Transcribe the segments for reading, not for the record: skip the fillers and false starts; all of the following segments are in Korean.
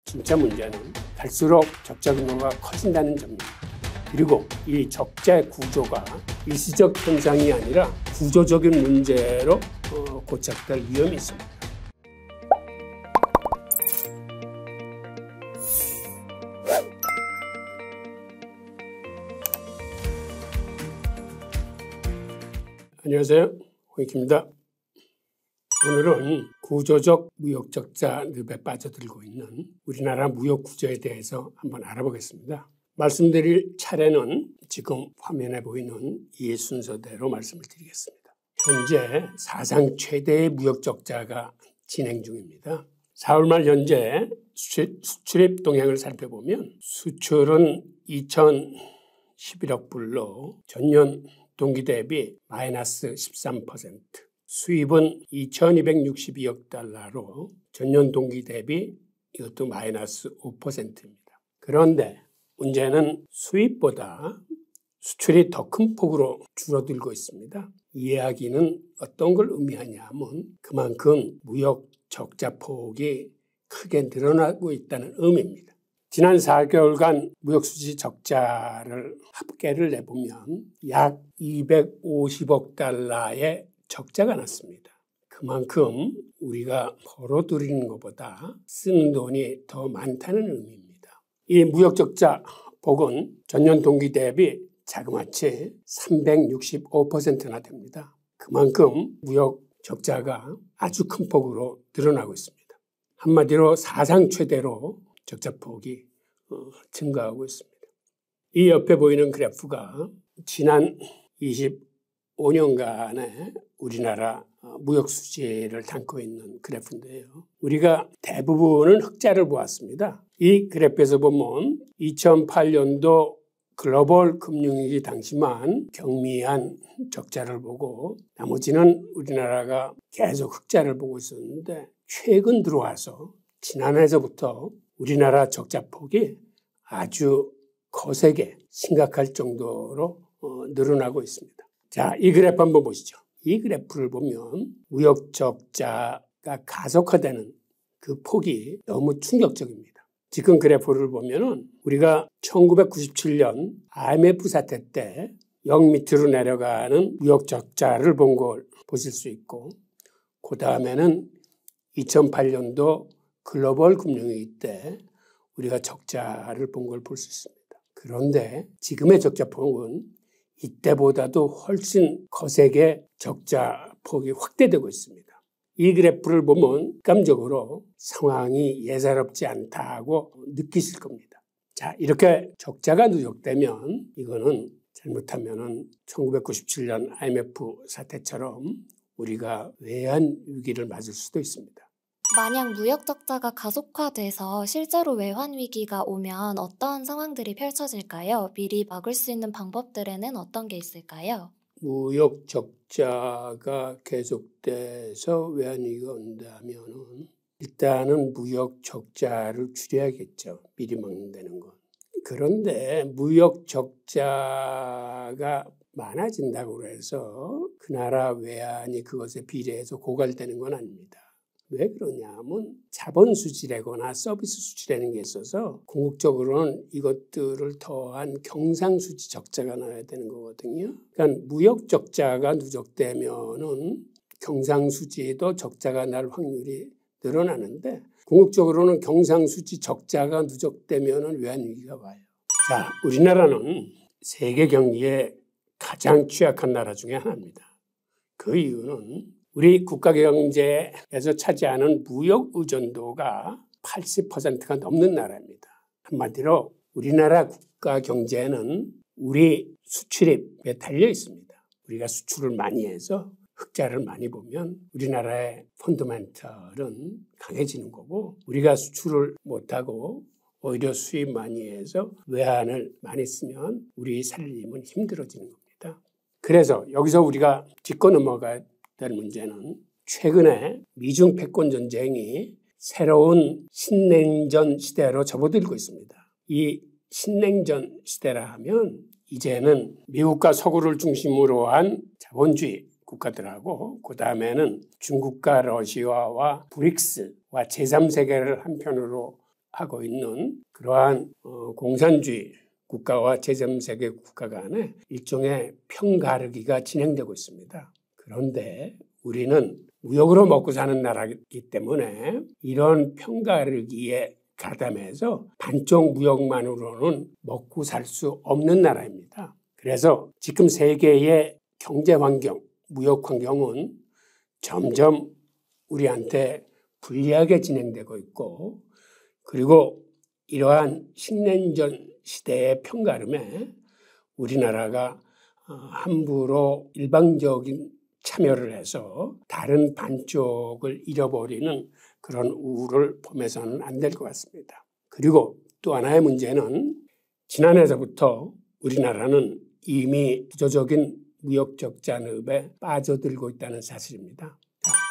진짜 문제는 갈수록 적자 규모가 커진다는 점입니다. 그리고 이 적자의 구조가 일시적 현상이 아니라 구조적인 문제로 고착될 위험이 있습니다. 안녕하세요. 홍익희입니다. 오늘은 구조적 무역 적자 늪에 빠져들고 있는 우리나라 무역 구조에 대해서 한번 알아보겠습니다. 말씀드릴 차례는 지금 화면에 보이는 이 순서대로 말씀을 드리겠습니다. 현재 사상 최대의 무역 적자가 진행 중입니다. 4월 말 현재 수출입 동향을 살펴보면 수출은 2,011억 불로 전년 동기 대비 마이너스 13%, 수입은 2,262억 달러로 전년 동기 대비 이것도 마이너스 5%입니다. 그런데 문제는 수입보다 수출이 더 큰 폭으로 줄어들고 있습니다. 이 이야기는 어떤 걸 의미하냐면 그만큼 무역 적자 폭이 크게 늘어나고 있다는 의미입니다. 지난 4개월간 무역수지 적자를 합계를 내보면 약 250억 달러의 적자가 났습니다. 그만큼 우리가 벌어들이는 것보다 쓰는 돈이 더 많다는 의미입니다. 이 무역 적자 폭은 전년 동기 대비 자그마치 365%나 됩니다. 그만큼 무역 적자가 아주 큰 폭으로 늘어나고 있습니다. 한마디로 사상 최대로 적자폭이 증가하고 있습니다. 이 옆에 보이는 그래프가 지난 25년간의 우리나라 무역 수지를 담고 있는 그래프인데요. 우리가 대부분은 흑자를 보았습니다. 이 그래프에서 보면 2008년도 글로벌 금융위기 당시만 경미한 적자를 보고 나머지는 우리나라가 계속 흑자를 보고 있었는데 최근 들어와서 지난해서부터 우리나라 적자폭이 아주 거세게 심각할 정도로 늘어나고 있습니다. 자, 이 그래프 한번 보시죠. 이 그래프를 보면 무역 적자가 가속화되는 그 폭이 너무 충격적입니다. 지금 그래프를 보면은 우리가 1997년 IMF 사태 때 0 밑으로 내려가는 무역 적자를 본 걸 보실 수 있고 그 다음에는 2008년도 글로벌 금융위기 때 우리가 적자를 본 걸 볼 수 있습니다. 그런데 지금의 적자폭은 이때보다도 훨씬 거세게 적자폭이 확대되고 있습니다. 이 그래프를 보면 감적으로 상황이 예사롭지 않다고 느끼실 겁니다. 자, 이렇게 적자가 누적되면 이거는 잘못하면은 1997년 IMF 사태처럼 우리가 외환 위기를 맞을 수도 있습니다. 만약 무역 적자가 가속화돼서 실제로 외환 위기가 오면 어떠한 상황들이 펼쳐질까요? 미리 막을 수 있는 방법들에는 어떤 게 있을까요? 무역 적자가 계속돼서 외환 위기가 온다면은 일단은 무역 적자를 줄여야겠죠. 미리 막는다는 건. 그런데 무역 적자가 많아진다고 해서 그 나라 외환이 그것에 비례해서 고갈되는 건 아닙니다. 왜 그러냐면 자본 수지라거나 서비스 수지라는 게 있어서 궁극적으로는 이것들을 더한 경상수지 적자가 나야 되는 거거든요. 그러니까 무역 적자가 누적되면은 경상수지도 적자가 날 확률이 늘어나는데 궁극적으로는 경상수지 적자가 누적되면은 외환위기가 와요. 자, 우리나라는 세계 경기에 가장 취약한 나라 중에 하나입니다. 그 이유는 우리 국가 경제에서 차지하는 무역 의존도가 80%가 넘는 나라입니다. 한마디로 우리나라 국가 경제는 우리 수출입에 달려 있습니다. 우리가 수출을 많이 해서 흑자를 많이 보면 우리나라의 펀더멘털은 강해지는 거고 우리가 수출을 못하고 오히려 수입 많이 해서 외환을 많이 쓰면 우리 살림은 힘들어지는 겁니다. 그래서 여기서 우리가 짚고 넘어가야 될 문제는 최근에 미중 패권 전쟁이 새로운 신냉전 시대로 접어들고 있습니다. 이 신냉전 시대라 하면 이제는 미국과 서구를 중심으로 한 자본주의 국가들하고 그 다음에는 중국과 러시아와 브릭스와 제3세계를 한편으로 하고 있는 그러한 공산주의 국가와 제3세계 국가 간에 일종의 편가르기가 진행되고 있습니다. 그런데 우리는 무역으로 먹고 사는 나라이기 때문에 이런 편가르기에 가담해서 반쪽 무역만으로는 먹고 살 수 없는 나라입니다. 그래서 지금 세계의 경제 환경, 무역 환경은 점점 우리한테 불리하게 진행되고 있고, 그리고 이러한 식냉전 시대의 편가름에 우리나라가 함부로 일방적인 참여를 해서 다른 반쪽을 잃어버리는 그런 우를 범해서는 안 될 것 같습니다. 그리고 또 하나의 문제는 지난해서부터 우리나라는 이미 구조적인 무역 적자늪에 빠져들고 있다는 사실입니다.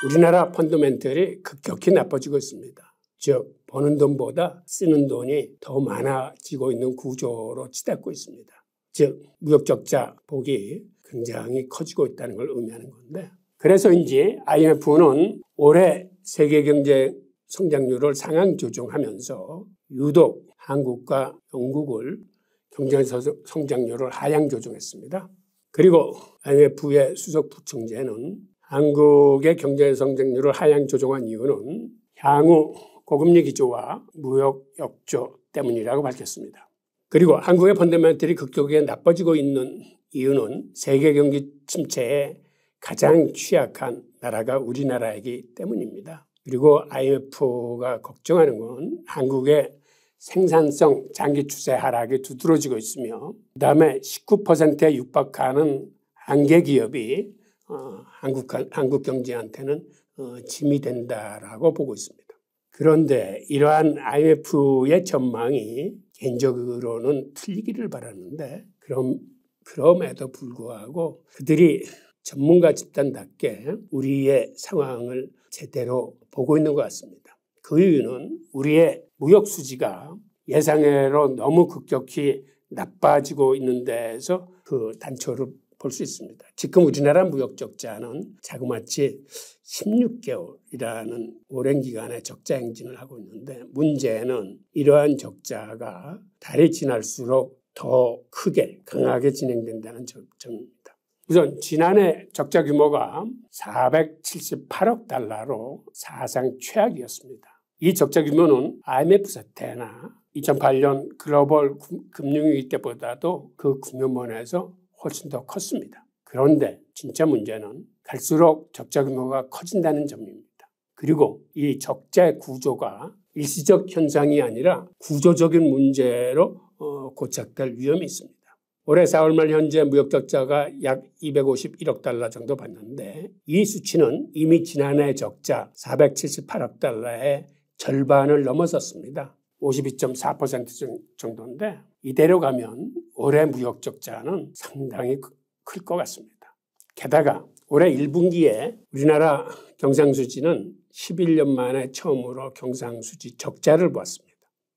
우리나라 펀더멘털이 급격히 나빠지고 있습니다. 즉 버는 돈보다 쓰는 돈이 더 많아지고 있는 구조로 치닫고 있습니다. 즉 무역 적자 폭이 굉장히 커지고 있다는 걸 의미하는 건데, 그래서인지 IMF는 올해 세계 경제 성장률을 상향 조정하면서 유독 한국과 영국을 경제 성장률을 하향 조정했습니다. 그리고 IMF의 수석 부총재는 한국의 경제 성장률을 하향 조정한 이유는 향후 고금리 기조와 무역 역조 때문이라고 밝혔습니다. 그리고 한국의 펀더멘털이 급격하게 나빠지고 있는 이유는 세계 경기 침체에 가장 취약한 나라가 우리나라이기 때문입니다. 그리고 IMF가 걱정하는 건 한국의 생산성 장기 추세 하락이 두드러지고 있으며, 그다음에 19%에 육박하는 한계 기업이 한국 경제한테는 짐이 된다라고 보고 있습니다. 그런데 이러한 IMF의 전망이 개인적으로는 틀리기를 바라는데, 그럼에도 불구하고 그들이 전문가 집단답게 우리의 상황을 제대로 보고 있는 것 같습니다. 그 이유는 우리의 무역 수지가 예상외로 너무 급격히 나빠지고 있는 데에서 그 단초를 볼 수 있습니다. 지금 우리나라 무역 적자는 자그마치 16개월이라는 오랜 기간의 적자 행진을 하고 있는데, 문제는 이러한 적자가 달이 지날수록 더 크게 강하게 진행된다는 점입니다. 우선 지난해 적자 규모가 478억 달러로 사상 최악이었습니다. 이 적자 규모는 IMF 사태나 2008년 글로벌 금융위기 때보다도 그 규모면에서 훨씬 더 컸습니다. 그런데 진짜 문제는 갈수록 적자 규모가 커진다는 점입니다. 그리고 이 적자의 구조가 일시적 현상이 아니라 구조적인 문제로 고착될 위험이 있습니다. 올해 4월 말 현재 무역 적자가 약 251억 달러 정도 봤는데, 이 수치는 이미 지난해 적자 478억 달러의 절반을 넘어섰습니다. 52.4% 정도인데, 이대로 가면 올해 무역 적자는 상당히 클 것 같습니다. 게다가 올해 1분기에 우리나라 경상수지는 11년 만에 처음으로 경상수지 적자를 보았습니다.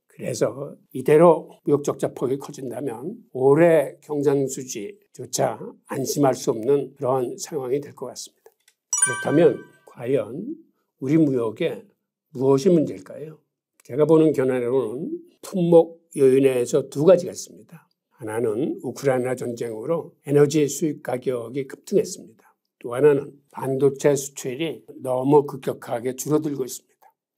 그래서 이대로 무역 적자 폭이 커진다면 올해 경상수지조차 안심할 수 없는 그런 상황이 될 것 같습니다. 그렇다면 과연 우리 무역에 무엇이 문제일까요? 제가 보는 견해로는 품목 요인에서 두 가지가 있습니다. 하나는 우크라이나 전쟁으로 에너지 수입 가격이 급등했습니다. 또 하나는 반도체 수출이 너무 급격하게 줄어들고 있습니다.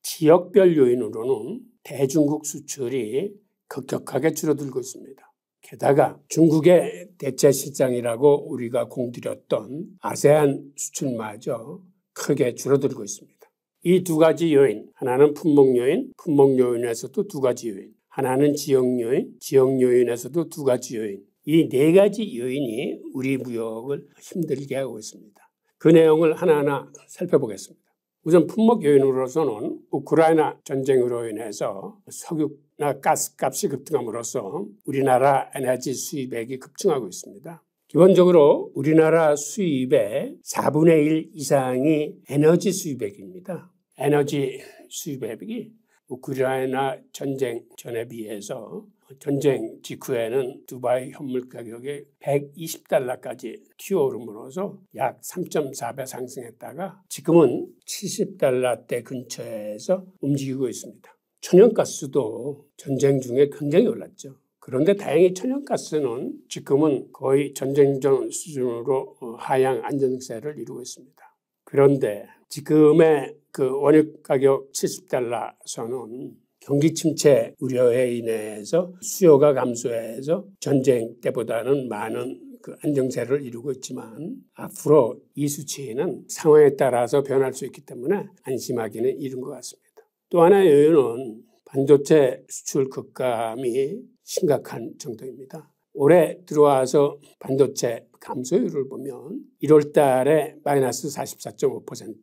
지역별 요인으로는 대중국 수출이 급격하게 줄어들고 있습니다. 게다가 중국의 대체 시장이라고 우리가 공들였던 아세안 수출마저 크게 줄어들고 있습니다. 이 두 가지 요인, 하나는 품목 요인, 품목 요인에서도 두 가지 요인, 하나는 지역 요인, 지역 요인에서도 두 가지 요인, 이 네 가지 요인이 우리 무역을 힘들게 하고 있습니다. 그 내용을 하나하나 살펴보겠습니다. 우선 품목 요인으로서는 우크라이나 전쟁으로 인해서 석유나 가스 값이 급등함으로써 우리나라 에너지 수입액이 급증하고 있습니다. 기본적으로 우리나라 수입의 4분의 1 이상이 에너지 수입액입니다. 에너지 수입액이 우크라이나 전쟁 전에 비해서 전쟁 직후에는 두바이 현물 가격이 $120까지 튀어오름으로써 약 3.4배 상승했다가 지금은 $70대 근처에서 움직이고 있습니다. 천연가스도 전쟁 중에 굉장히 올랐죠. 그런데 다행히 천연가스는 지금은 거의 전쟁 전 수준으로 하향 안정세를 이루고 있습니다. 그런데 지금의 그 원유 가격 70달러선은 경기 침체 우려에 인해서 수요가 감소해서 전쟁 때보다는 많은 그 안정세를 이루고 있지만 앞으로 이 수치는 상황에 따라서 변할 수 있기 때문에 안심하기는 이른 것 같습니다. 또 하나의 요인은 반도체 수출 급감이 심각한 정도입니다. 올해 들어와서 반도체 감소율을 보면 1월 달에 마이너스 44.5%,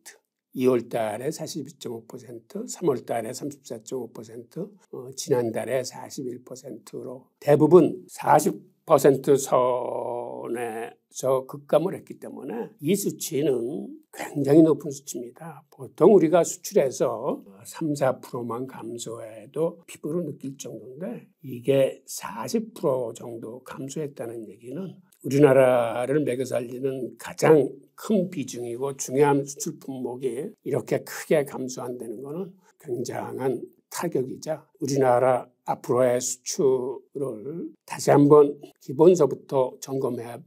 2월 달에 42.5%, 3월 달에 34.5%, 지난달에 41%로 대부분 40% 선에서 급감을 했기 때문에 이 수치는 굉장히 높은 수치입니다. 보통 우리가 수출해서 3, 4%만 감소해도 피부로 느낄 정도인데 이게 40% 정도 감소했다는 얘기는 우리나라를 먹여 살리는 가장 큰 비중이고 중요한 수출 품목이 이렇게 크게 감소한다는 것은 굉장한 타격이자 우리나라 앞으로의 수출을 다시 한번 기본서부터 점검해야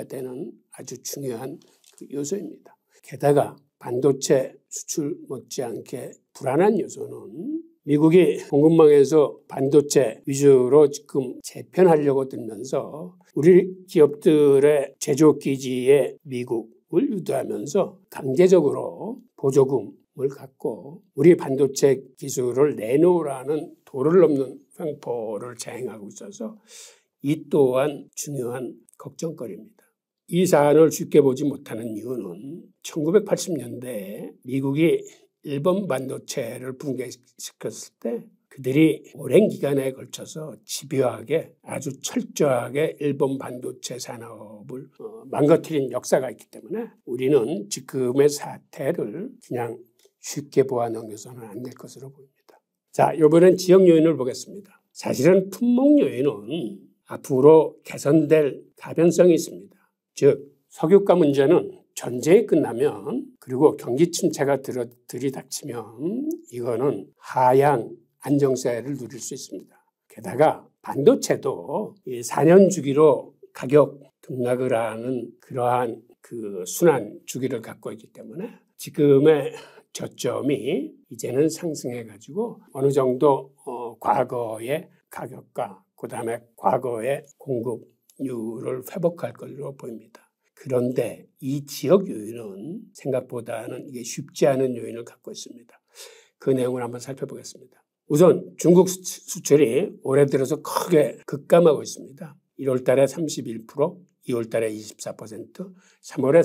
되는 아주 중요한 그 요소입니다. 게다가 반도체 수출 못지않게 불안한 요소는 미국이 공급망에서 반도체 위주로 지금 재편하려고 들면서 우리 기업들의 제조 기지에 미국을 유도하면서 강제적으로 보조금을 갖고 우리 반도체 기술을 내놓으라는 도를 넘는 횡포를 자행하고 있어서 이 또한 중요한 걱정거리입니다. 이 사안을 쉽게 보지 못하는 이유는 1980년대에 미국이 일본 반도체를 붕괴시켰을 때 그들이 오랜 기간에 걸쳐서 집요하게 아주 철저하게 일본 반도체 산업을 망가뜨린 역사가 있기 때문에 우리는 지금의 사태를 그냥 쉽게 보아 넘겨서는 안 될 것으로 보입니다. 자, 이번엔 지역 요인을 보겠습니다. 사실은 품목 요인은 앞으로 개선될 가변성이 있습니다. 즉 석유가 문제는 전쟁이 끝나면 그리고 경기 침체가 들이닥치면 이거는 하향 안정세를 누릴 수 있습니다. 게다가 반도체도 4년 주기로 가격 등락을 하는 그러한 그 순환 주기를 갖고 있기 때문에 지금의 저점이 이제는 상승해가지고 어느 정도 과거의 가격과 그다음에 과거의 공급률을 회복할 것으로 보입니다. 그런데 이 지역 요인은 생각보다는 이게 쉽지 않은 요인을 갖고 있습니다. 그 내용을 한번 살펴보겠습니다. 우선 중국 수출이 올해 들어서 크게 급감하고 있습니다. 1월 달에 31%, 2월 달에 24%, 3월에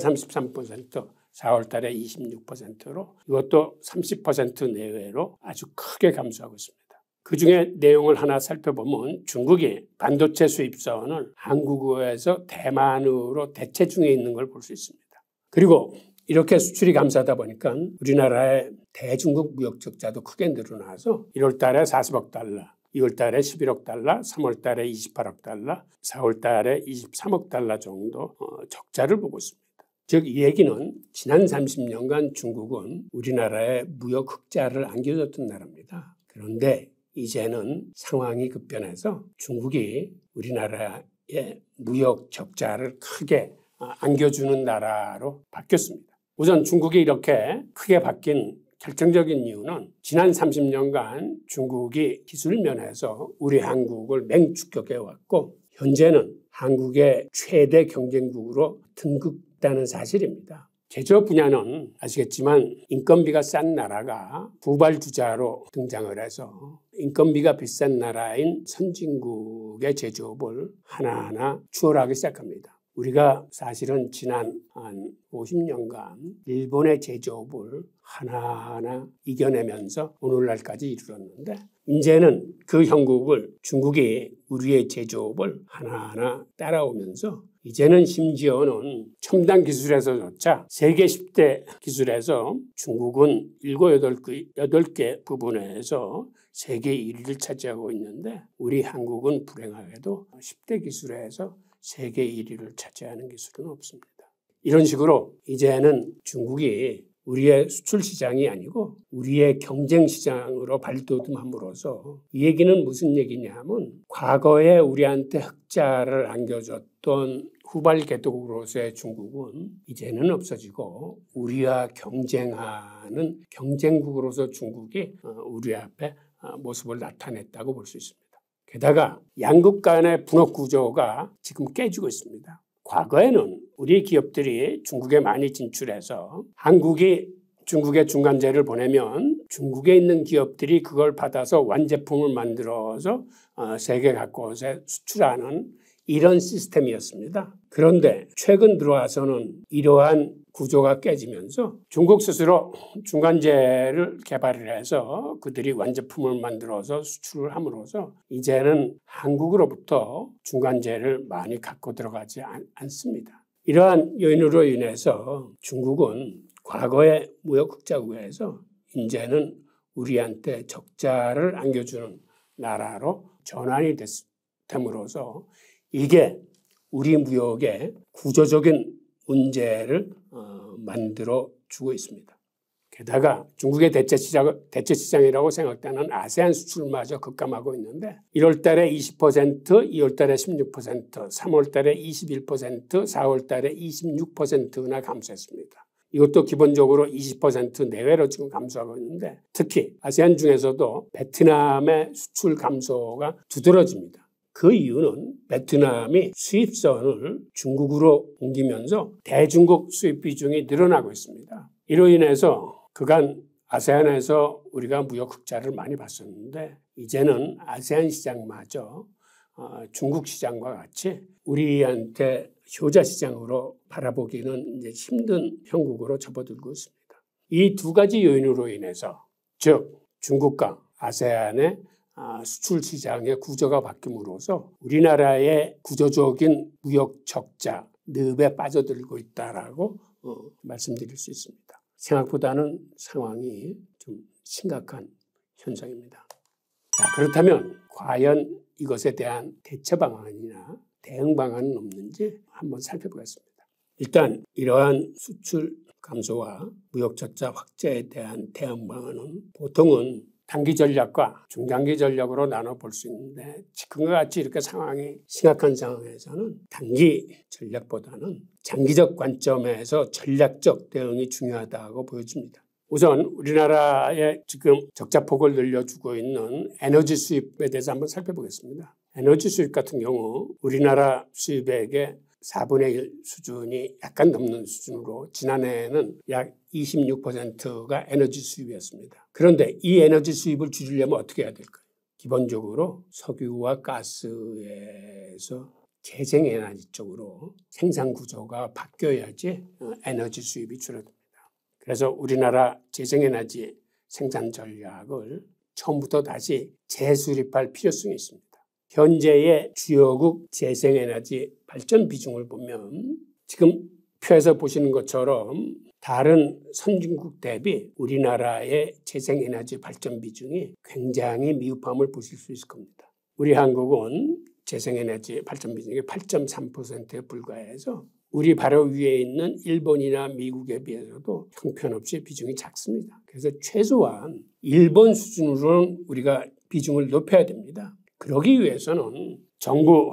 33%, 4월 달에 26%로 이것도 30% 내외로 아주 크게 감소하고 있습니다. 그중에 내용을 하나 살펴보면 중국이 반도체 수입선을 한국에서 대만으로 대체 중에 있는 걸 볼 수 있습니다. 그리고 이렇게 수출이 감소하다 보니까 우리나라의 대중국 무역 적자도 크게 늘어나서 1월 달에 40억 달러, 2월 달에 11억 달러, 3월 달에 28억 달러, 4월 달에 23억 달러 정도 적자를 보고 있습니다. 즉 이 얘기는 지난 30년간 중국은 우리나라의 무역 흑자를 안겨줬던 나라입니다. 그런데 이제는 상황이 급변해서 중국이 우리나라의 무역 적자를 크게 안겨주는 나라로 바뀌었습니다. 우선 중국이 이렇게 크게 바뀐 결정적인 이유는 지난 30년간 중국이 기술 면에서 우리 한국을 맹추격해 왔고 현재는 한국의 최대 경쟁국으로 등극했다는 사실입니다. 제조업 분야는 아시겠지만 인건비가 싼 나라가 후발주자로 등장을 해서 인건비가 비싼 나라인 선진국의 제조업을 하나하나 추월하기 시작합니다. 우리가 사실은 지난 한 50년간 일본의 제조업을 하나하나 이겨내면서 오늘날까지 이르렀는데 이제는 그 형국을 중국이 우리의 제조업을 하나하나 따라오면서 이제는 심지어는 첨단 기술에서조차 세계 10대 기술에서 중국은 7, 8개 부분에서 세계 1위를 차지하고 있는데 우리 한국은 불행하게도 10대 기술에서 세계 1위를 차지하는 기술은 없습니다. 이런 식으로 이제는 중국이 우리의 수출 시장이 아니고 우리의 경쟁 시장으로 발돋움함으로써 이 얘기는 무슨 얘기냐면 과거에 우리한테 흑자를 안겨줬던 후발 개도국으로서의 중국은 이제는 없어지고 우리와 경쟁하는 경쟁국으로서 중국이 우리 앞에 모습을 나타냈다고 볼 수 있습니다. 게다가 양국 간의 분업 구조가 지금 깨지고 있습니다. 과거에는 우리 기업들이 중국에 많이 진출해서 한국이 중국에 중간재를 보내면 중국에 있는 기업들이 그걸 받아서 완제품을 만들어서 세계 각곳에 수출하는 이런 시스템이었습니다. 그런데 최근 들어와서는 이러한 구조가 깨지면서 중국 스스로 중간재를 개발을 해서 그들이 완제품을 만들어서 수출을 함으로써 이제는 한국으로부터 중간재를 많이 갖고 들어가지 않습니다. 이러한 요인으로 인해서 중국은 과거의 무역 흑자국에서 이제는 우리한테 적자를 안겨주는 나라로 전환이 됨으로써 이게 우리 무역의 구조적인 문제를 만들어 주고 있습니다. 게다가 중국의 대체 시장이라고 생각되는 아세안 수출마저 급감하고 있는데 1월 달에 20%, 2월 달에 16%, 3월 달에 21%, 4월 달에 26%나 감소했습니다. 이것도 기본적으로 20% 내외로 지금 감소하고 있는데 특히 아세안 중에서도 베트남의 수출 감소가 두드러집니다. 그 이유는 베트남이 수입선을 중국으로 옮기면서 대중국 수입 비중이 늘어나고 있습니다. 이로 인해서 그간 아세안에서 우리가 무역 흑자를 많이 봤었는데 이제는 아세안 시장마저 중국 시장과 같이 우리한테 효자 시장으로 바라보기는 이제 힘든 형국으로 접어들고 있습니다. 이 두 가지 요인으로 인해서 즉 중국과 아세안의 수출 시장의 구조가 바뀜으로써 우리나라의 구조적인 무역 적자, 늪에 빠져들고 있다라고 말씀드릴 수 있습니다. 생각보다는 상황이 좀 심각한 현상입니다. 자, 그렇다면 과연 이것에 대한 대처 방안이나 대응 방안은 없는지 한번 살펴보겠습니다. 일단 이러한 수출 감소와 무역 적자 확대에 대한 대응 방안은 보통은 단기 전략과 중장기 전략으로 나눠볼 수 있는데 지금과 같이 이렇게 상황이 심각한 상황에서는 단기 전략보다는 장기적 관점에서 전략적 대응이 중요하다고 보여집니다. 우선 우리나라의 지금 적자폭을 늘려주고 있는 에너지 수입에 대해서 한번 살펴보겠습니다. 에너지 수입 같은 경우 우리나라 수입액의 4분의 1 수준이 약간 넘는 수준으로 지난해에는 약 26%가 에너지 수입이었습니다. 그런데 이 에너지 수입을 줄이려면 어떻게 해야 될까요? 기본적으로 석유와 가스에서 재생에너지 쪽으로 생산 구조가 바뀌어야지 에너지 수입이 줄어듭니다. 그래서 우리나라 재생에너지 생산 전략을 처음부터 다시 재수립할 필요성이 있습니다. 현재의 주요국 재생에너지 발전 비중을 보면 지금 표에서 보시는 것처럼 다른 선진국 대비 우리나라의 재생에너지 발전 비중이 굉장히 미흡함을 보실 수 있을 겁니다. 우리 한국은 재생에너지 발전 비중이 8.3%에 불과해서 우리 바로 위에 있는 일본이나 미국에 비해서도 형편없이 비중이 작습니다. 그래서 최소한 일본 수준으로는 우리가 비중을 높여야 됩니다. 그러기 위해서는 정부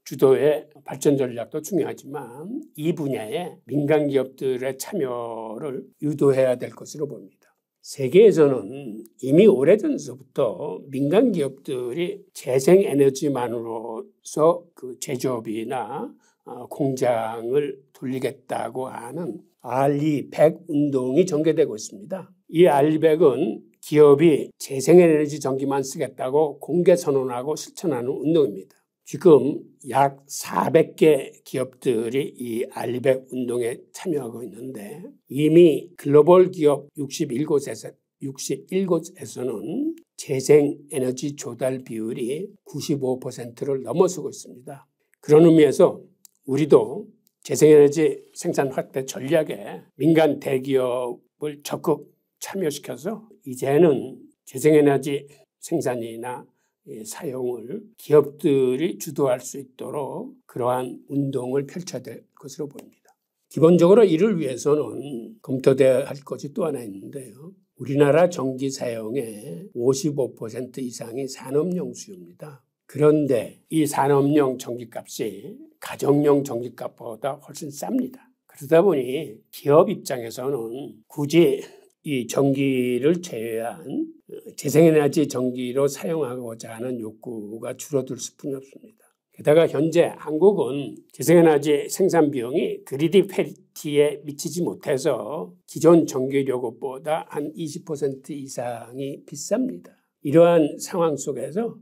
주도의 발전 전략도 중요하지만 이 분야에 민간 기업들의 참여를 유도해야 될 것으로 보입니다. 세계에서는 이미 오래전서부터 민간 기업들이 재생에너지만으로서 그 제조업이나 공장을 돌리겠다고 하는 RE100 운동이 전개되고 있습니다. 이 RE100은 기업이 재생에너지 전기만 쓰겠다고 공개 선언하고 실천하는 운동입니다. 지금 약 400개 기업들이 이 RE100 운동에 참여하고 있는데 이미 글로벌 기업 61곳에서는 재생에너지 조달 비율이 95%를 넘어서고 있습니다. 그런 의미에서 우리도 재생에너지 생산 확대 전략에 민간 대기업을 적극 참여시켜서 이제는 재생에너지 생산이나 사용을 기업들이 주도할 수 있도록 그러한 운동을 펼쳐야 될 것으로 보입니다. 기본적으로 이를 위해서는 검토돼야 할 것이 또 하나 있는데요. 우리나라 전기 사용의 55% 이상이 산업용 수요입니다. 그런데 이 산업용 전기값이 가정용 전기값보다 훨씬 쌉니다. 그러다 보니 기업 입장에서는 굳이 이 전기를 제외한 재생에너지 전기로 사용하고자 하는 욕구가 줄어들 수뿐이 없습니다. 게다가 현재 한국은 재생에너지 생산 비용이 그리드 패리티에 미치지 못해서 기존 전기료급보다 한 20% 이상이 비쌉니다. 이러한 상황 속에서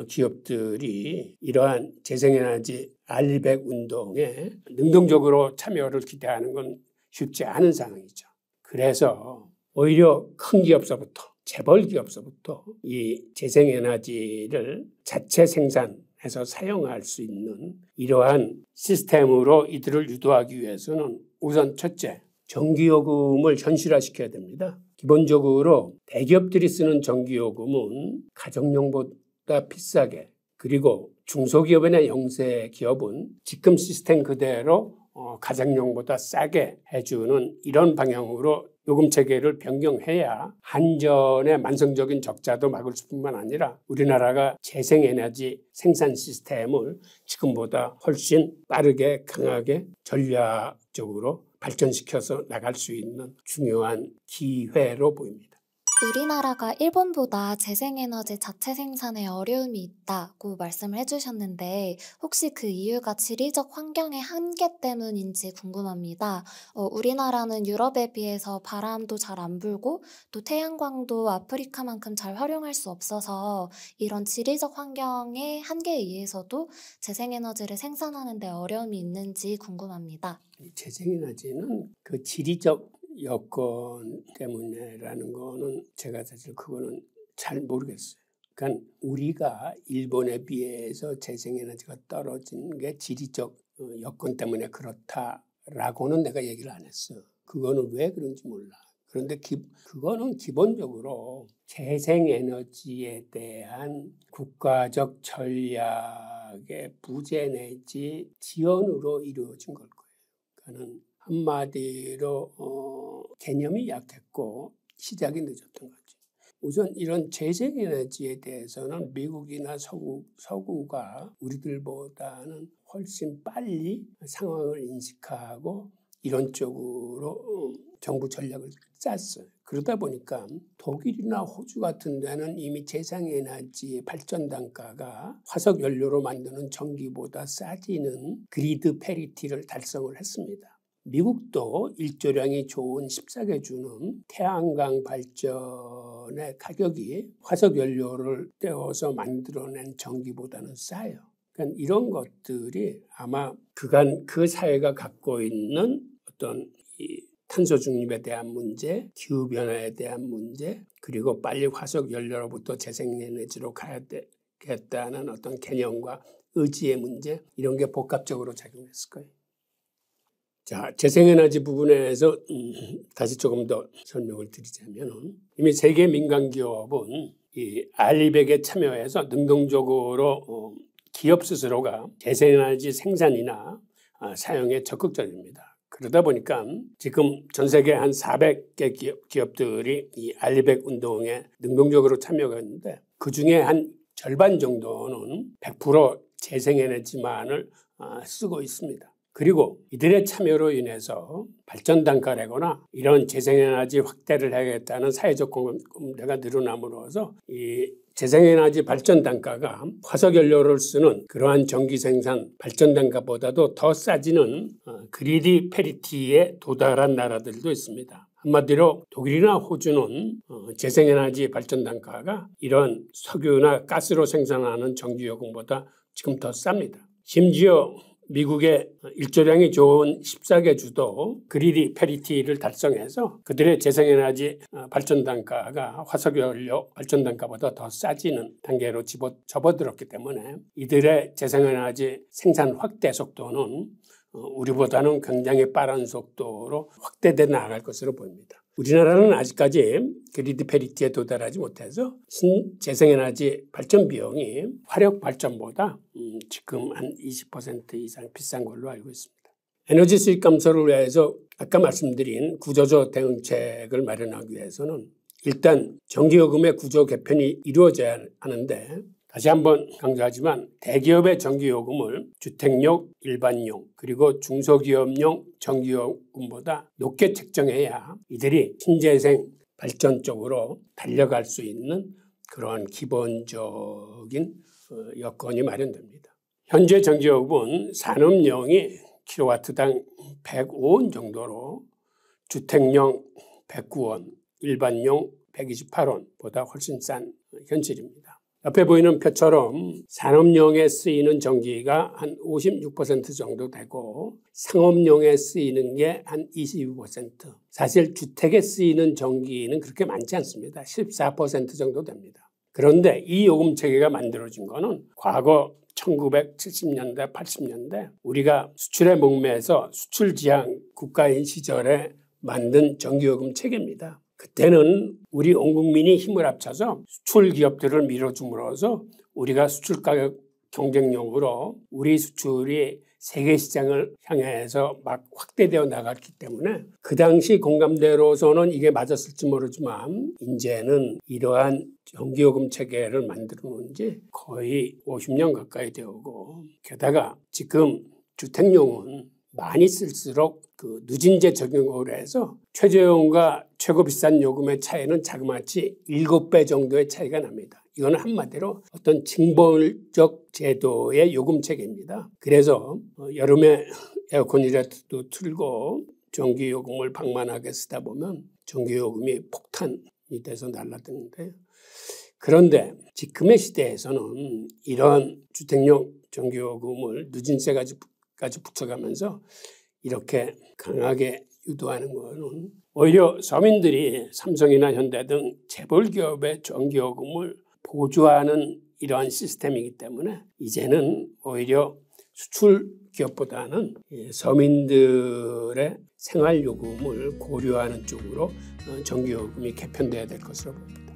기업들이 이러한 재생에너지 R200 운동에 능동적으로 참여를 기대하는 건 쉽지 않은 상황이죠. 그래서 오히려 큰 기업서부터 재벌 기업서부터 이 재생에너지를 자체 생산해서 사용할 수 있는 이러한 시스템으로 이들을 유도하기 위해서는 우선 첫째, 전기요금을 현실화시켜야 됩니다. 기본적으로 대기업들이 쓰는 전기요금은 가정용보다 비싸게, 그리고 중소기업이나 영세기업은 지금 시스템 그대로 가정용보다 싸게 해주는 이런 방향으로 요금 체계를 변경해야 한전의 만성적인 적자도 막을 뿐만 아니라 우리나라가 재생에너지 생산 시스템을 지금보다 훨씬 빠르게 강하게 전략적으로 발전시켜서 나갈 수 있는 중요한 기회로 보입니다. 우리나라가 일본보다 재생에너지 자체 생산에 어려움이 있다고 말씀을 해주셨는데 혹시 그 이유가 지리적 환경의 한계 때문인지 궁금합니다. 우리나라는 유럽에 비해서 바람도 잘 안 불고 또 태양광도 아프리카만큼 잘 활용할 수 없어서 이런 지리적 환경의 한계에 의해서도 재생에너지를 생산하는 데 어려움이 있는지 궁금합니다. 재생에너지는 그 지리적 여건 때문에라는 거는 제가 사실 그거는 잘 모르겠어요. 그러니까 우리가 일본에 비해서 재생에너지가 떨어진 게 지리적 여건 때문에 그렇다라고는 내가 얘기를 안 했어요. 그거는 왜 그런지 몰라. 그런데 그거는 기본적으로 재생에너지에 대한 국가적 전략의 부재 내지 지연으로 이루어진 걸 거예요. 그러니까는 한마디로 개념이 약했고 시작이 늦었던 거죠. 우선 이런 재생에너지에 대해서는 미국이나 서구가 우리들보다는 훨씬 빨리 상황을 인식하고 이런 쪽으로 정부 전략을 짰어요. 그러다 보니까 독일이나 호주 같은 데는 이미 재생에너지 발전 단가가 화석 연료로 만드는 전기보다 싸지는 그리드 패리티를 달성을 했습니다. 미국도 일조량이 좋은 14개주는 태양광 발전의 가격이 화석 연료를 떼어서 만들어낸 전기보다는 싸요. 그러니까 이런 것들이 아마 그간 그 사회가 갖고 있는 어떤 이 탄소 중립에 대한 문제, 기후변화에 대한 문제, 그리고 빨리 화석 연료로부터 재생에너지로 가야 되겠다는 어떤 개념과 의지의 문제, 이런 게 복합적으로 작용했을 거예요. 자, 재생에너지 부분에서 다시 조금 더 설명을 드리자면 이미 세계 민간기업은 이 R200에 참여해서 능동적으로 기업 스스로가 재생에너지 생산이나 사용에 적극적입니다. 그러다 보니까 지금 전 세계 한 400개 기업들이 이 R200 운동에 능동적으로 참여가 있는데 그중에 한 절반 정도는 100% 재생에너지만을 쓰고 있습니다. 그리고 이들의 참여로 인해서 발전 단가라거나 이런 재생에너지 확대를 하겠다는 사회적 공감대가 늘어남으로써 이 재생에너지 발전 단가가 화석연료를 쓰는 그러한 전기 생산 발전 단가보다도 더 싸지는 그리드 패리티에 도달한 나라들도 있습니다. 한마디로 독일이나 호주는 재생에너지 발전 단가가 이런 석유나 가스로 생산하는 전기요금보다 지금 더 쌉니다. 심지어 미국의 일조량이 좋은 14개 주도 그리드 패리티를 달성해서 그들의 재생에너지 발전 단가가 화석연료 발전 단가보다 더 싸지는 단계로 접어들었기 때문에 이들의 재생에너지 생산 확대 속도는 우리보다는 굉장히 빠른 속도로 확대돼 나갈 것으로 보입니다. 우리나라는 아직까지 그리드 패리티에 도달하지 못해서 재생에너지 발전 비용이 화력 발전보다 지금 한 20% 이상 비싼 걸로 알고 있습니다. 에너지 수익 감소를 위해서 아까 말씀드린 구조적 대응책을 마련하기 위해서는 일단 전기요금의 구조 개편이 이루어져야 하는데, 다시 한번 강조하지만 대기업의 전기요금을 주택용, 일반용, 그리고 중소기업용 전기요금보다 높게 책정해야 이들이 신재생 발전 쪽으로 달려갈 수 있는 그런 기본적인 여건이 마련됩니다. 현재 전기요금은 산업용이 킬로와트당 105원 정도로 주택용 109원, 일반용 128원보다 훨씬 싼 현실입니다. 옆에 보이는 표처럼 산업용에 쓰이는 전기가 한 56% 정도 되고 상업용에 쓰이는 게 한 22%. 사실 주택에 쓰이는 전기는 그렇게 많지 않습니다. 14% 정도 됩니다. 그런데 이 요금 체계가 만들어진 거는 과거 1970년대, 80년대 우리가 수출에 목매서 수출 지향 국가인 시절에 만든 전기요금 체계입니다. 그때는 우리 온 국민이 힘을 합쳐서 수출 기업들을 밀어줌으로써 우리가 수출 가격 경쟁력으로 우리 수출이 세계 시장을 향해서 막 확대되어 나갔기 때문에 그 당시 공감대로서는 이게 맞았을지 모르지만 이제는 이러한 전기요금 체계를 만들어 놓은 지 거의 50년 가까이 되고, 게다가 지금 주택용은 많이 쓸수록 그 누진제 적용을 해서 최저요금과 최고 비싼 요금의 차이는 자그마치 7배 정도의 차이가 납니다. 이거는 한마디로 어떤 징벌적 제도의 요금 체계입니다. 그래서 여름에 에어컨이라도 틀고 전기요금을 방만하게 쓰다 보면 전기요금이 폭탄이 돼서 날아드는데, 그런데 지금의 시대에서는 이런 주택용 전기요금을 누진세까지 붙여가면서 이렇게 강하게 유도하는 것은 오히려 서민들이 삼성이나 현대 등 재벌기업의 전기요금을 보조하는 이러한 시스템이기 때문에 이제는 오히려 수출 기업보다는 서민들의 생활요금을 고려하는 쪽으로 전기요금이 개편돼야 될 것으로 봅니다.